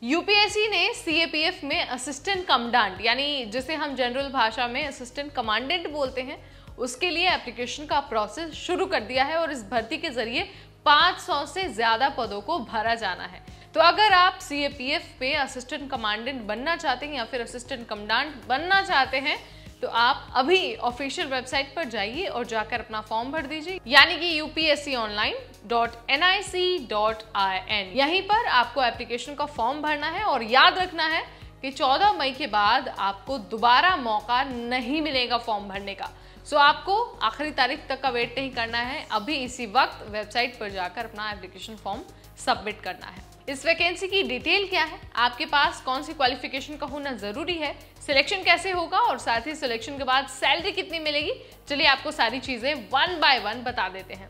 UPSC ने CAPF में assistant commandant यानी जिसे हम जनरल भाषा में असिस्टेंट कमांडेंट बोलते हैं, उसके लिए एप्लीकेशन का प्रोसेस शुरू कर दिया है और इस भर्ती के जरिए 500 से ज्यादा पदों को भरा जाना है। तो अगर आप सीएपीएफ पे असिस्टेंट कमांडेंट बनना चाहते हैं या फिर असिस्टेंट कमांडेंट बनना चाहते हैं तो आप अभी ऑफिशियल वेबसाइट पर जाइए और जाकर अपना फॉर्म भर दीजिए, यानी कि upsconline.nic.in। यहीं पर आपको एप्लीकेशन का फॉर्म भरना है और याद रखना है कि 14 मई के बाद आपको दोबारा मौका नहीं मिलेगा फॉर्म भरने का। सो आपको आखिरी तारीख तक का वेट नहीं करना है, अभी इसी वक्त वेबसाइट पर जाकर अपना एप्लीकेशन फॉर्म सबमिट करना है। इस वैकेंसी की डिटेल क्या है, आपके पास कौन सी क्वालिफिकेशन का होना जरूरी है, सिलेक्शन कैसे होगा और साथ ही सिलेक्शन के बाद सैलरी कितनी मिलेगी, चलिए आपको सारी चीजें वन बाय वन बता देते हैं।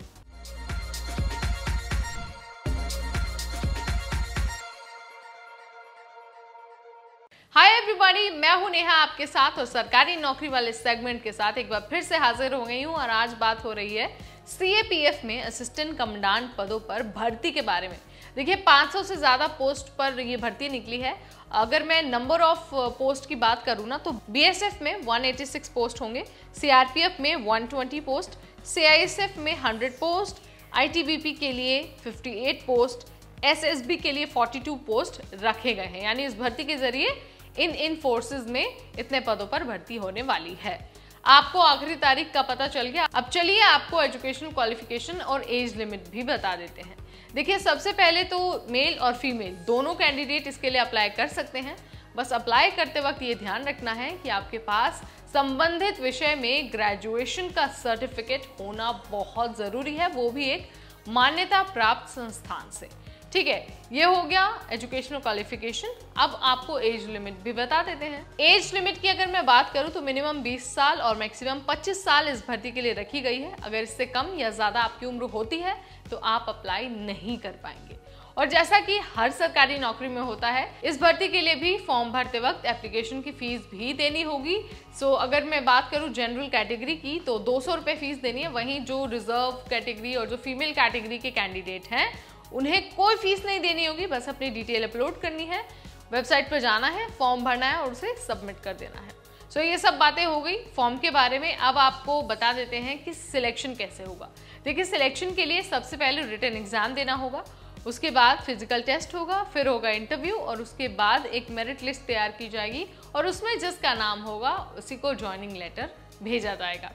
हाय एवरीबॉडी, मैं हूं नेहा आपके साथ और सरकारी नौकरी वाले सेगमेंट के साथ एक बार फिर से हाजिर हो गई हूं और आज बात हो रही है सीएपीएफ में असिस्टेंट कमांडेंट पदों पर भर्ती के बारे में। देखिए 500 से ज़्यादा पोस्ट पर ये भर्ती निकली है। अगर मैं नंबर ऑफ पोस्ट की बात करूँ ना तो बीएसएफ में 186 पोस्ट होंगे, सीआरपीएफ में 120 पोस्ट, सीआईएसएफ में 100 पोस्ट, आईटीबीपी के लिए 58 पोस्ट, एसएसबी के लिए 42 पोस्ट रखे गए हैं। यानी इस भर्ती के जरिए इन फोर्सेस में इतने पदों पर भर्ती होने वाली है। आपको आखिरी तारीख का पता चल गया। अब चलिए आपको एजुकेशनल क्वालिफिकेशन और एज लिमिट भी बता देते हैं। देखिए सबसे पहले तो मेल और फीमेल दोनों कैंडिडेट इसके लिए अप्लाई कर सकते हैं। बस अप्लाई करते वक्त ये ध्यान रखना है कि आपके पास संबंधित विषय में ग्रेजुएशन का सर्टिफिकेट होना बहुत ज़रूरी है, वो भी एक मान्यता प्राप्त संस्थान से। ठीक है, ये हो गया एजुकेशनल क्वालिफिकेशन। अब आपको एज लिमिट भी बता देते हैं। एज लिमिट की अगर मैं बात करूं तो मिनिमम 20 साल और मैक्सिमम 25 साल इस भर्ती के लिए रखी गई है। अगर इससे कम या ज़्यादा आपकी उम्र होती है तो आप अप्लाई नहीं कर पाएंगे। और जैसा कि हर सरकारी नौकरी में होता है, इस भर्ती के लिए भी फॉर्म भरते वक्त एप्लीकेशन की फीस भी देनी होगी। सो अगर मैं बात करूं जनरल कैटेगरी की तो 200 रुपये फीस देनी है। वहीं जो रिजर्व कैटेगरी और जो फीमेल कैटेगरी के कैंडिडेट हैं उन्हें कोई फीस नहीं देनी होगी, बस अपनी डिटेल अपलोड करनी है, वेबसाइट पर जाना है, फॉर्म भरना है और उसे सबमिट कर देना है। सो ये सब बातें हो गई फॉर्म के बारे में। अब आपको बता देते हैं कि सिलेक्शन कैसे होगा। देखिए सिलेक्शन के लिए सबसे पहले रिटन एग्जाम देना होगा, उसके बाद फिजिकल टेस्ट होगा, फिर होगा इंटरव्यू और उसके बाद एक मेरिट लिस्ट तैयार की जाएगी और उसमें जिसका नाम होगा उसी को ज्वाइनिंग लेटर भेजा जाएगा।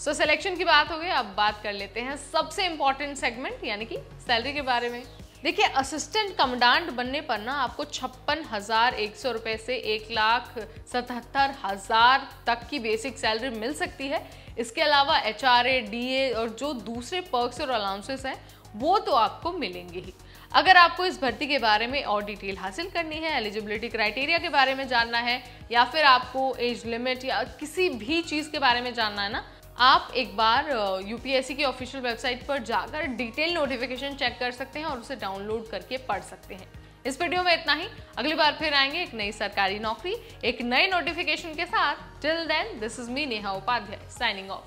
सो सिलेक्शन की बात हो गई, अब बात कर लेते हैं सबसे इंपॉर्टेंट सेगमेंट यानी कि सैलरी के बारे में। देखिए असिस्टेंट कमांडेंट बनने पर ना आपको 56,100 रुपये से 1,77,000 तक की बेसिक सैलरी मिल सकती है। इसके अलावा एचआरए, डीए और जो दूसरे पर्क्स और अलाउंसेस हैं वो तो आपको मिलेंगे ही। अगर आपको इस भर्ती के बारे में और डिटेल हासिल करनी है, एलिजिबिलिटी क्राइटेरिया के बारे में जानना है या फिर आपको एज लिमिट या किसी भी चीज़ के बारे में जानना है ना, आप एक बार यूपीएससी की ऑफिशियल वेबसाइट पर जाकर डिटेल नोटिफिकेशन चेक कर सकते हैं और उसे डाउनलोड करके पढ़ सकते हैं। इस वीडियो में इतना ही, अगली बार फिर आएंगे एक नई सरकारी नौकरी, एक नए नोटिफिकेशन के साथ। Till then, this is me Neha Upadhyay signing of.